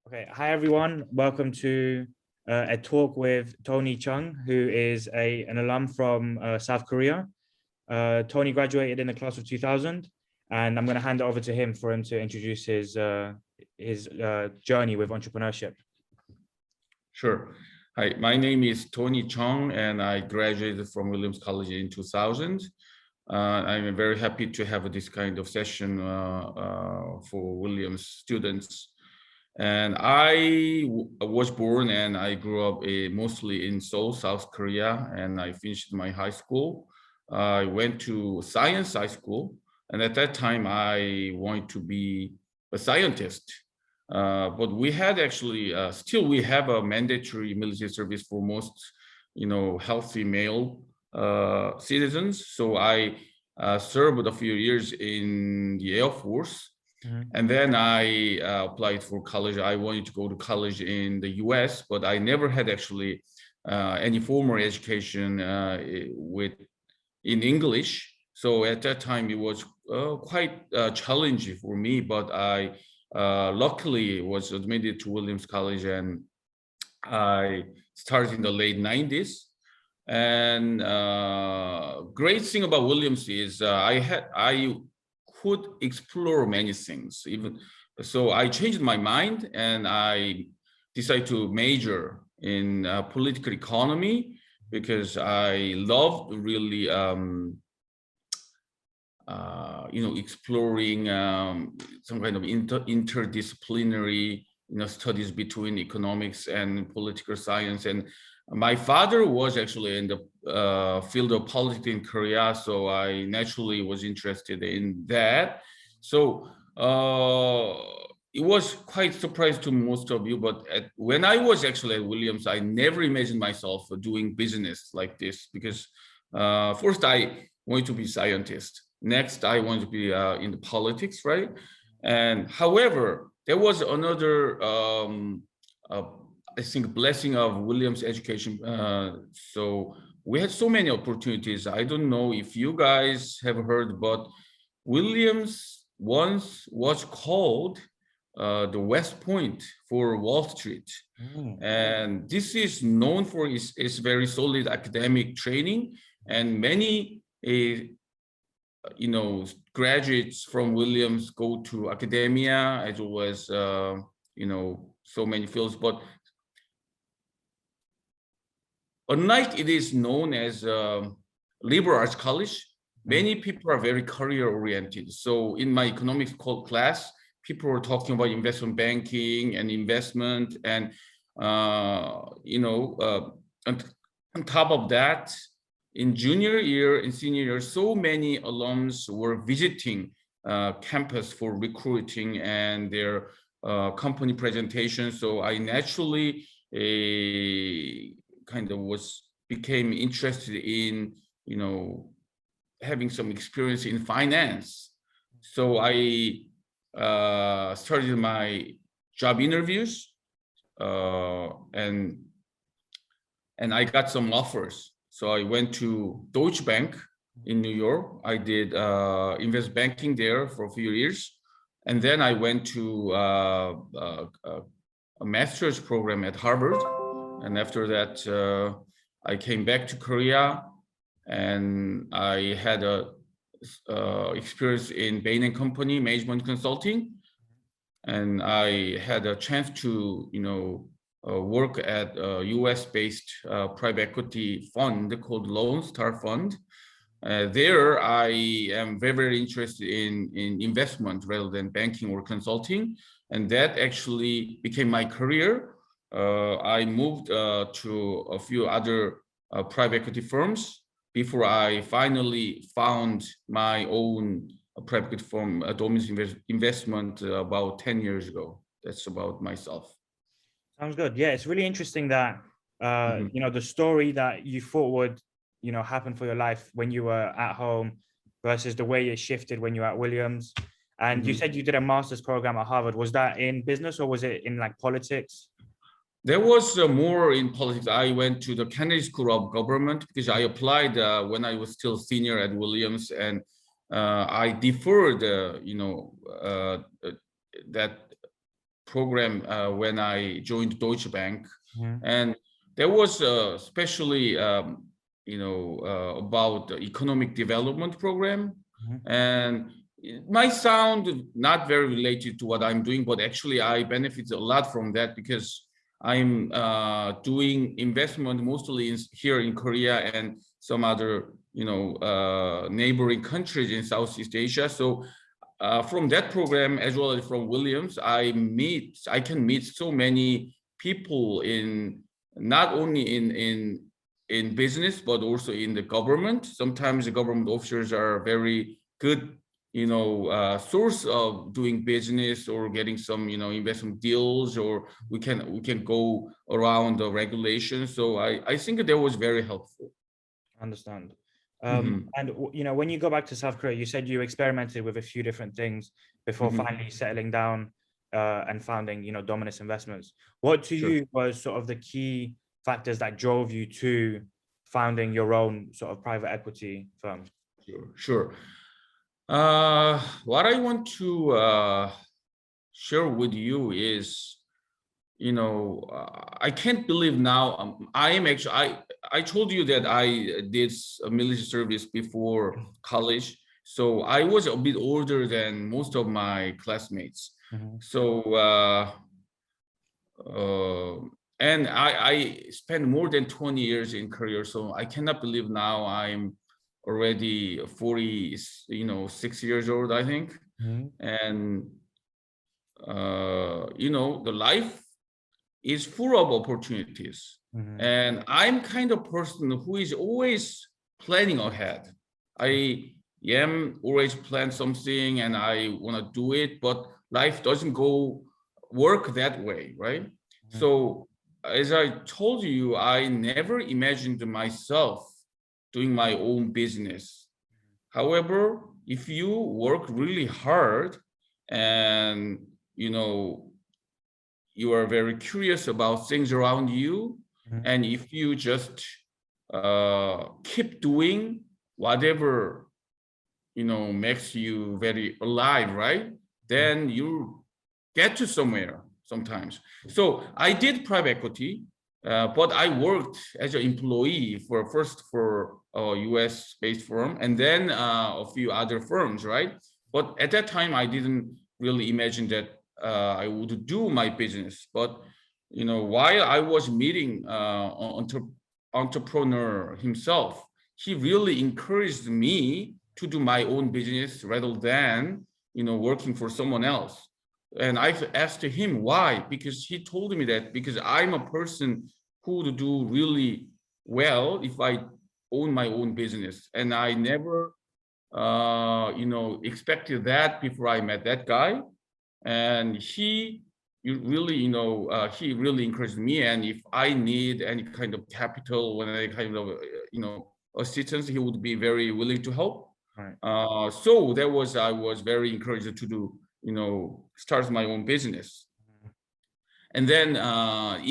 Okay, hi everyone. Welcome to a talk with Tony Chung, who is an alum from South Korea. Tony graduated in the class of 2000, and I'm going to hand it over to him for him to introduce his journey with entrepreneurship. Sure. Hi, my name is Tony Chung, and I graduated from Williams College in 2000. I'm very happy to have this kind of session for Williams students. And I was born and I grew up mostly in Seoul, South Korea, and I finished my high school. I went to science high school, and at that time I wanted to be a scientist. But we had actually, still we have a mandatory military service for most, healthy male citizens. So I served a few years in the Air Force. And then I applied for college. I wanted to go to college in the US, but I never had actually any formal education in English. So at that time, it was quite challenging for me, but I luckily was admitted to Williams College, and I started in the late 90s. And great thing about Williams is I could explore many things. Even so, I changed my mind and I decided to major in political economy because I loved really, exploring some kind of interdisciplinary, studies between economics and political science. And my father was actually in the field of politics in Korea, so I naturally was interested in that. So it was quite surprised to most of you, but when I was actually at Williams, I never imagined myself doing business like this because first I wanted to be a scientist. Next, I wanted to be in the politics, right? And however, there was another I think blessing of Williams education. So we had so many opportunities. I don't know if you guys have heard, but Williams once was called the West Point for Wall Street. And this is known for its very solid academic training, and many graduates from Williams go to academia as well as so many fields. But unlike it is known as liberal arts college, many people are very career oriented. So in my economics class, people were talking about investment banking and investment, and on top of that, in junior year and senior year, so many alums were visiting campus for recruiting and their company presentations. So I naturally became interested in having some experience in finance. So I started my job interviews and I got some offers. So I went to Deutsche Bank in New York. I did investment banking there for a few years, and then I went to a master's program at Harvard. And after that, I came back to Korea, and I had a experience in Bain & Company management consulting, and I had a chance to work at a US-based private equity fund called Lone Star Fund. There, I am very, very interested in investment rather than banking or consulting, and that actually became my career. I moved to a few other private equity firms before I finally found my own private equity firm, Dominus Investment, about 10 years ago. That's about myself. Sounds good. Yeah, it's really interesting that the story that you thought would happen for your life when you were at home versus the way it shifted when you were at Williams. And you said you did a master's program at Harvard. Was that in business or was it in like politics? There was more in politics. I went to the Kennedy School of Government because I applied when I was still senior at Williams, and I deferred, that program when I joined Deutsche Bank, Mhm. and there was especially about the economic development program, Mhm. and it might sound not very related to what I'm doing, but actually I benefit a lot from that because I'm doing investment mostly here in Korea and some other neighboring countries in Southeast Asia. So from that program as well as from Williams, I can meet so many people in not only in business but also in the government. Sometimes the government officers are very good source of doing business or getting some investment deals, or we can go around the regulations. So I think that was very helpful. Understand. Mhm. And when you go back to South Korea, you said you experimented with a few different things before Mhm. finally settling down and founding, Dominus Investments. What to Sure. you was sort of the key factors that drove you to founding your own sort of private equity firm? Sure. What I want to share with you is, I can't believe now. I am actually. I told you that I did a military service before college, so I was a bit older than most of my classmates. Mhm. So uh, and I spent more than 20 years in Korea, so I cannot believe now I'm already 40, 6 years old, I think. Mhm. And the life is full of opportunities. Mhm. And I'm kind of person who is always planning ahead. I am always plan something and I want to do it, but life doesn't go work that way, right? Mhm. So as I told you, I never imagined myself doing my own business. However, if you work really hard and you know you are very curious about things around you, Mhm. and if you just keep doing whatever makes you very alive, right, Mhm. then you get to somewhere sometimes. So I did private equity, but I worked as an employee for a US based firm, and then a few other firms, right? But at that time I didn't really imagine that I would do my business. But while I was meeting entrepreneur himself, he really encouraged me to do my own business rather than working for someone else. And I've asked him why, because he told me that because I'm a person who would do really well if I own my own business. And I never expected that before I met that guy. And he really encouraged me. And if I need any kind of capital, when any kind of assistance, he would be very willing to help. Right. So I was very encouraged to do start my own business. And then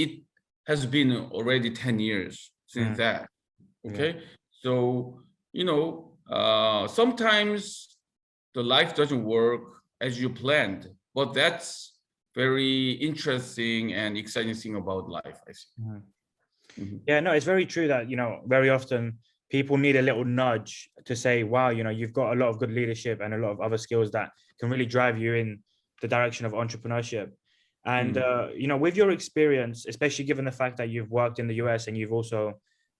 it has been already 10 years since Mhm. that. Yeah. Okay, so sometimes the life doesn't work as you planned, but that's very interesting and exciting thing about life, I think. Mhm. Mhm. Yeah, no, it's very true that, very often people need a little nudge to say, wow, you've got a lot of good leadership and a lot of other skills that can really drive you in the direction of entrepreneurship. And, Mm. with your experience, especially given the fact that you've worked in the US and you've also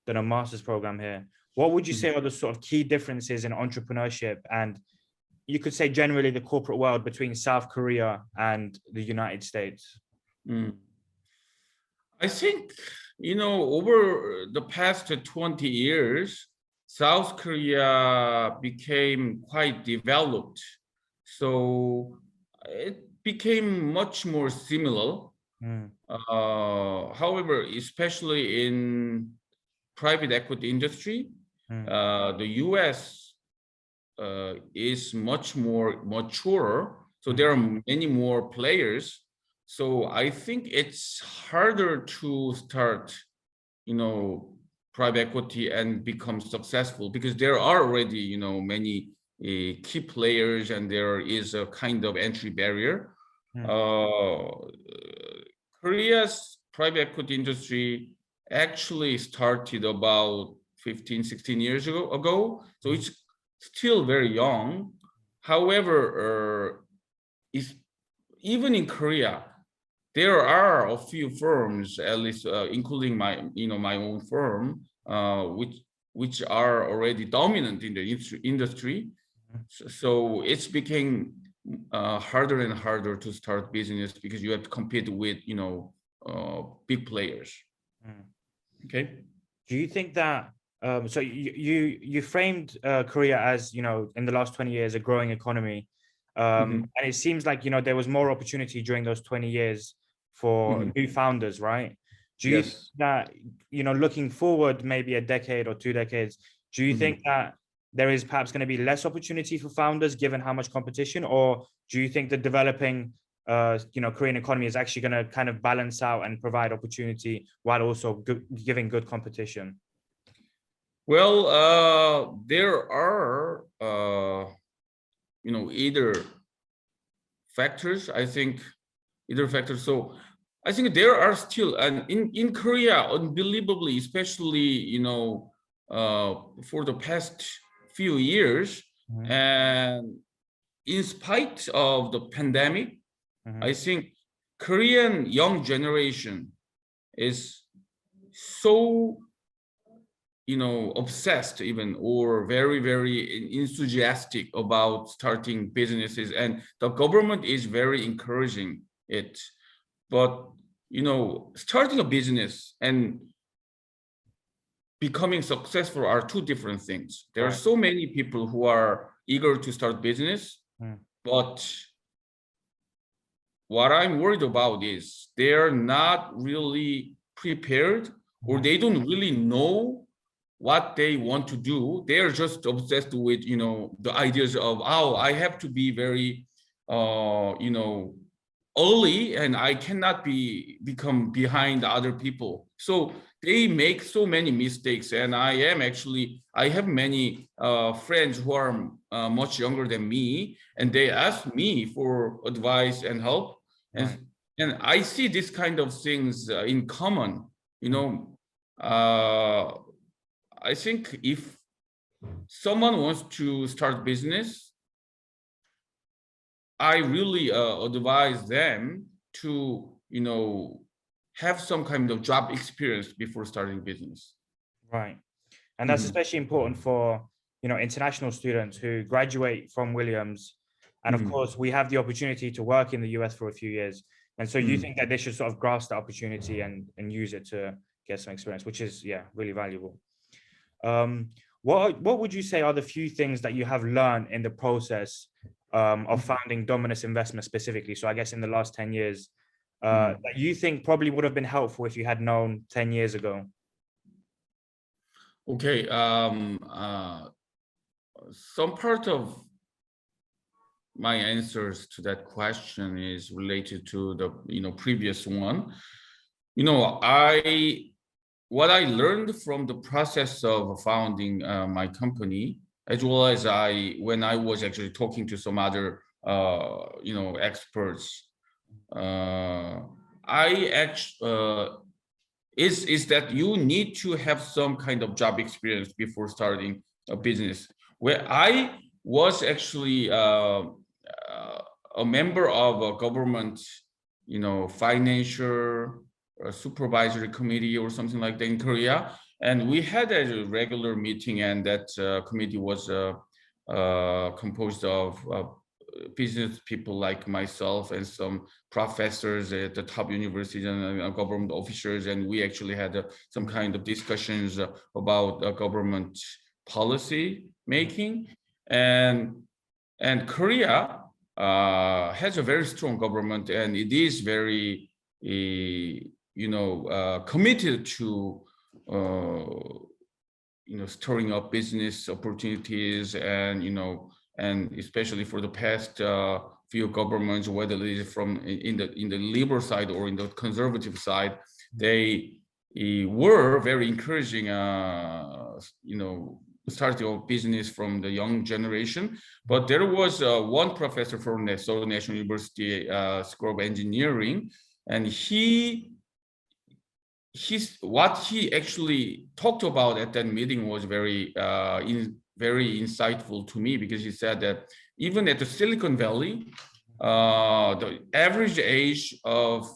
done a master's program here, what would you Mhm. say are the sort of key differences in entrepreneurship and you could say generally the corporate world between South Korea and the United States? Mm. I think, over the past 20 years, South Korea became quite developed. So it became much more similar. Mm. However, especially in private equity industry, Mm. the US is much more mature. So Mm. there are many more players. So I think it's harder to start, private equity and become successful because there are already, many key players and there is a kind of entry barrier. Mm. Uh, Korea's private equity industry actually started about 15, 16 years ago. So it's still very young. However, even in Korea, there are a few firms, at least including my own firm, which are already dominant in the industry. So it's became harder and harder to start business because you have to compete with big players. Okay. Do you think that so you framed Korea as in the last 20 years a growing economy, and it seems like there was more opportunity during those 20 years for new founders, right? Do you think that looking forward maybe a decade or 2 decades, do you think that there is perhaps going to be less opportunity for founders given how much competition, or do you think the developing Korean economy is actually going to kind of balance out and provide opportunity while also giving good competition? Well, there are either factors. I think either factors. So I think there are still, and in Korea, unbelievably, especially for the past few years, and in spite of the pandemic, I think Korean young generation is so obsessed even, or very, very enthusiastic about starting businesses, and the government is very encouraging it. But starting a business and becoming successful are two different things. There are so many people who are eager to start business, but what I'm worried about is they're not really prepared, or they don't really know what they want to do. They're just obsessed with the ideas of, oh, I have to be very early, and I cannot become behind other people. So they make so many mistakes. And I have many friends who are much younger than me, and they ask me for advice and help. And I see this kind of things in common. I think if someone wants to start business, I really advise them to, have some kind of job experience before starting business. Right. And that's especially important for, international students who graduate from Williams. And of course, we have the opportunity to work in the US for a few years. And so you think that they should sort of grasp the opportunity and use it to get some experience, which is, really valuable. What would you say are the few things that you have learned in the process of founding Dominus Investments specifically? So I guess in the last 10 years, that you think probably would have been helpful if you had known 10 years ago? Okay. Some part of my answers to that question is related to the previous one. What I learned from the process of founding my company, as well as when I was actually talking to some other experts, is that you need to have some kind of job experience before starting a business. Where I was actually a member of a government, financial supervisory committee or something like that in Korea, and we had a regular meeting, and that committee was composed of business people like myself and some professors at the top universities and government officials, and we actually had some kind of discussions about government policy making. And Korea has a very strong government, and it is very committed to stirring up business opportunities, and especially for the past few governments, whether it is from in the liberal side or in the conservative side, they were very encouraging starting a business from the young generation. But there was one professor from Seoul National University School of Engineering. and what he actually talked about at that meeting was very insightful to me, because he said that even at the Silicon Valley, the average age of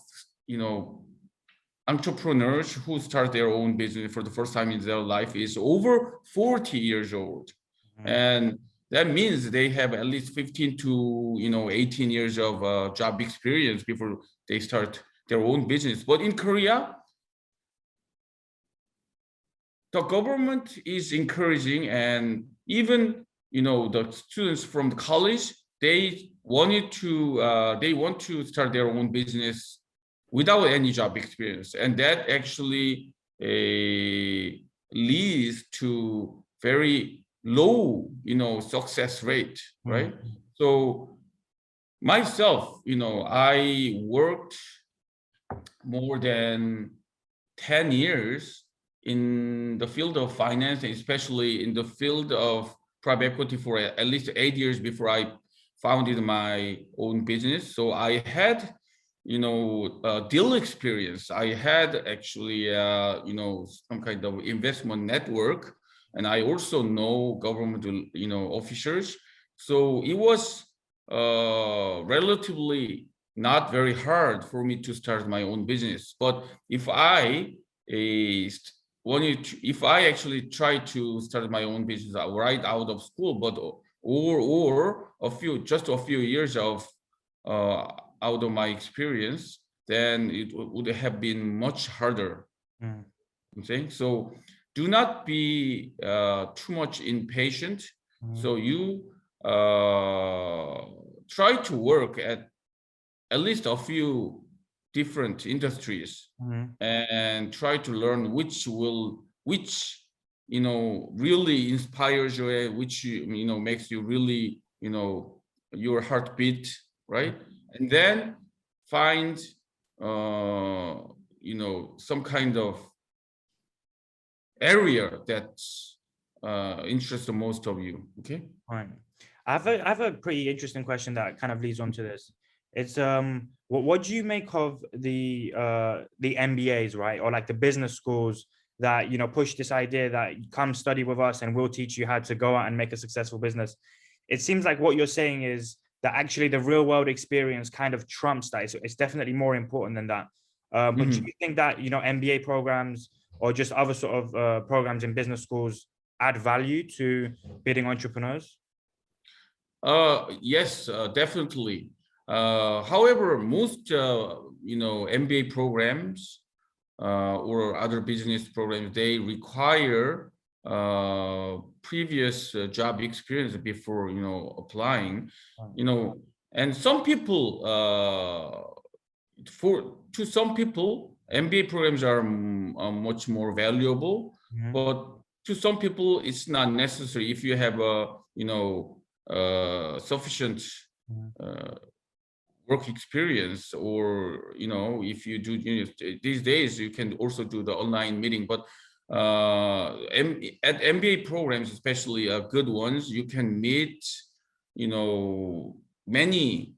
entrepreneurs who start their own business for the first time in their life is over 40 years old. And that means they have at least 15 to 18 years of job experience before they start their own business. But in Korea, the government is encouraging, and even the students from the college, they want to start their own business without any job experience, and that actually leads to very low success rate, right? So myself, I worked more than 10 years in the field of finance, especially in the field of private equity, for at least 8 years before I founded my own business. So I had deal experience. I had actually some kind of investment network, and I also know government officers. So it was relatively not very hard for me to start my own business. But if I actually tried to start my own business right out of school, but or a few years of out of my experience, then it would have been much harder. I'm saying, so do not be too much impatient. So you try to work at least a few different industries, and try to learn which really inspires you, which makes you really your heartbeat, right? And then find some kind of area that interests the most of you. Okay. Right. I have a pretty interesting question that kind of leads on to this. It's what do you make of the MBAs, right, or like the business schools that push this idea that come study with us and we'll teach you how to go out and make a successful business? It seems like what you're saying is that actually the real world experience kind of trumps that. It's definitely more important than that. But do you think that MBA programs or just other sort of programs in business schools add value to building entrepreneurs? Yes, definitely. However, most MBA programs or other business programs, they require previous job experience before applying. And some people, to some people, MBA programs are much more valuable, but to some people it's not necessary if you have a sufficient work experience, or if you do these days you can also do the online meeting. But at MBA programs, especially good ones, you can meet many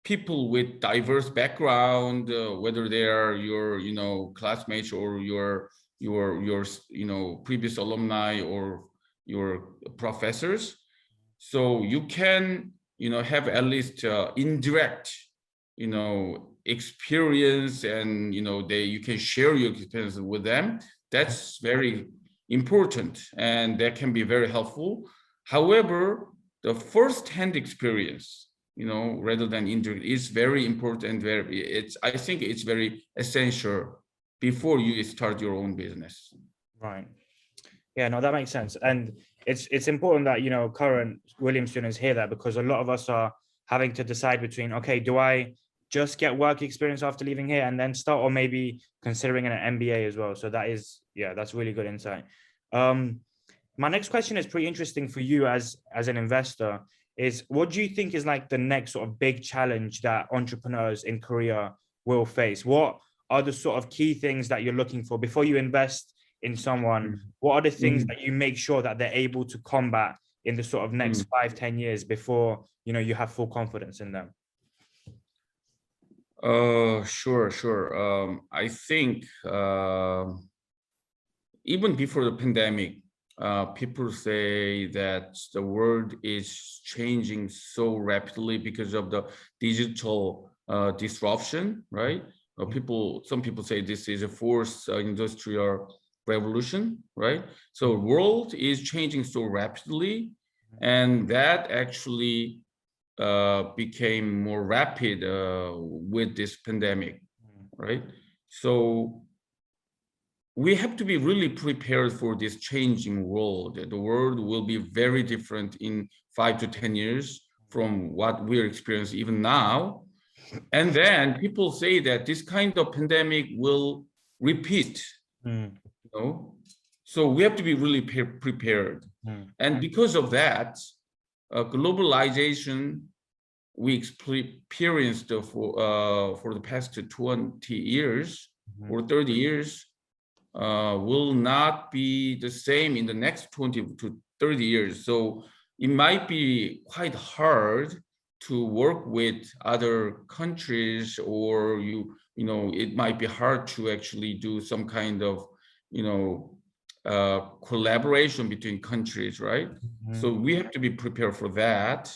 people with diverse background, whether they are your classmates or your previous alumni or your professors. So you can have at least indirect experience, and you can share your experience with them. That's very important, and that can be very helpful. However, the first-hand experience, rather than indirect, is very important. I think it's very essential before you start your own business. Right. Yeah, no, that makes sense. And it's important that, current Williams students hear that, because a lot of us are having to decide between, okay, do I just get work experience after leaving here and then start, or maybe considering an MBA as well? So that's really good insight. My next question is pretty interesting for you as an investor. Is what do you think is like the next sort of big challenge that entrepreneurs in Korea will face? What are the sort of key things that you're looking for before you invest in someone? What are the things that you make sure that they're able to combat in the sort of next 5-10 years before you have full confidence in them? Sure. I think even before the pandemic, people say that the world is changing so rapidly because of the digital disruption, right? Some people say this is a fourth industrial revolution, right? So world is changing so rapidly, and that actually became more rapid with this pandemic, right? So we have to be really prepared for this changing world. The world will be very different in 5 to 10 years from what we're experiencing even now. And then people say that this kind of pandemic will repeat, you know? So we have to be really prepared. And because of that, globalization we experienced for the past 20 years or 30 years will not be the same in the next 20 to 30 years. So it might be quite hard to work with other countries, or you know, it might be hard to actually do some kind of, you know, collaboration between countries, right? So we have to be prepared for that.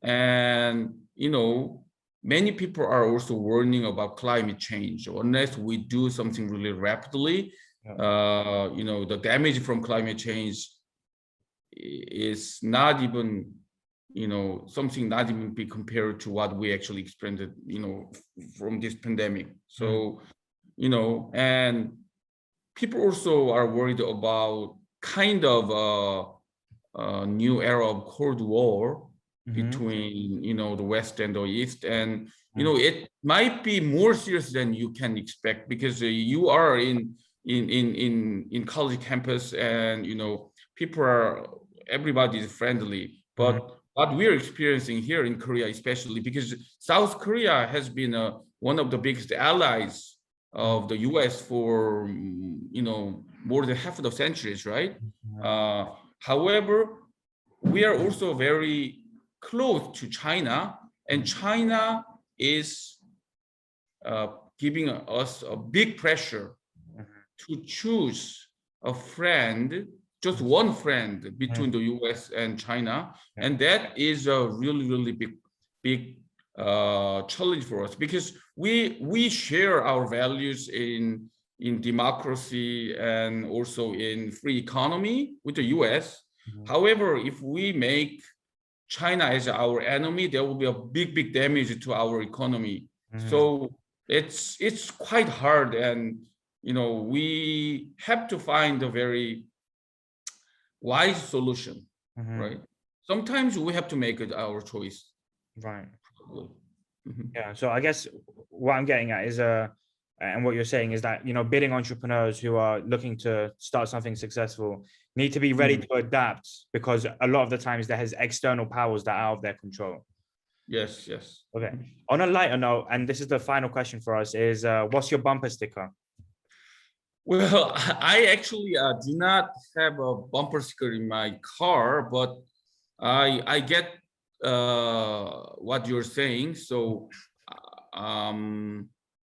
And, you know, many people are also warning about climate change. Unless we do something really rapidly, you know, the damage from climate change is not even, you know, something not even be compared to what we actually experienced, you know, from this pandemic. So, you know, and people also are worried about kind of a new era of Cold War between, you know, the West and the East. And, you know, it might be more serious than you can expect, because you are in college campus, and, you know, everybody is friendly. But what we're experiencing here in Korea, especially because South Korea has been one of the biggest allies of the US for, you know, more than half of the centuries, right? However, we are also very close to China, and China is giving us a big pressure to choose a friend, just one friend between the US and China. And that is a really big challenge for us, because we share our values in democracy and also in free economy with the US. However, if we make China as our enemy, there will be a big damage to our economy. So it's quite hard, and, you know, we have to find a very wise solution, right? Sometimes we have to make it our choice. Right. Yeah. So I guess what I'm getting at is and what you're saying is that, you know, budding entrepreneurs who are looking to start something successful need to be ready to adapt, because a lot of the times there has external powers that are out of their control. Yes. Okay. On a lighter note, and this is the final question for us, is what's your bumper sticker? Well, I actually do not have a bumper sticker in my car, but I get what you're saying. So,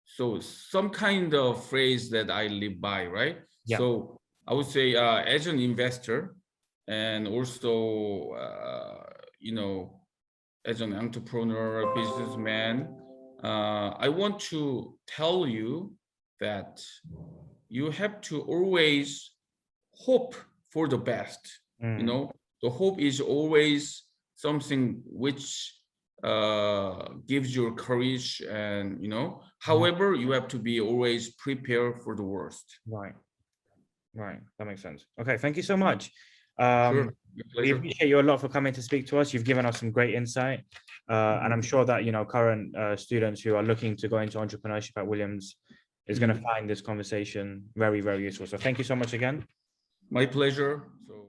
so some kind of phrase that I live by, right? Yeah. So I would say, as an investor, and also, you know, as an entrepreneur, businessman, I want to tell you that you have to always hope for the best. You know, the hope is always something which gives you courage, and, you know, however, you have to be always prepared for the worst. Right. That makes sense. Okay. Thank you so much. Sure. We appreciate you a lot for coming to speak to us. You've given us some great insight. And I'm sure that, you know, current students who are looking to go into entrepreneurship at Williams is going to find this conversation very useful. So thank you so much again. My pleasure. So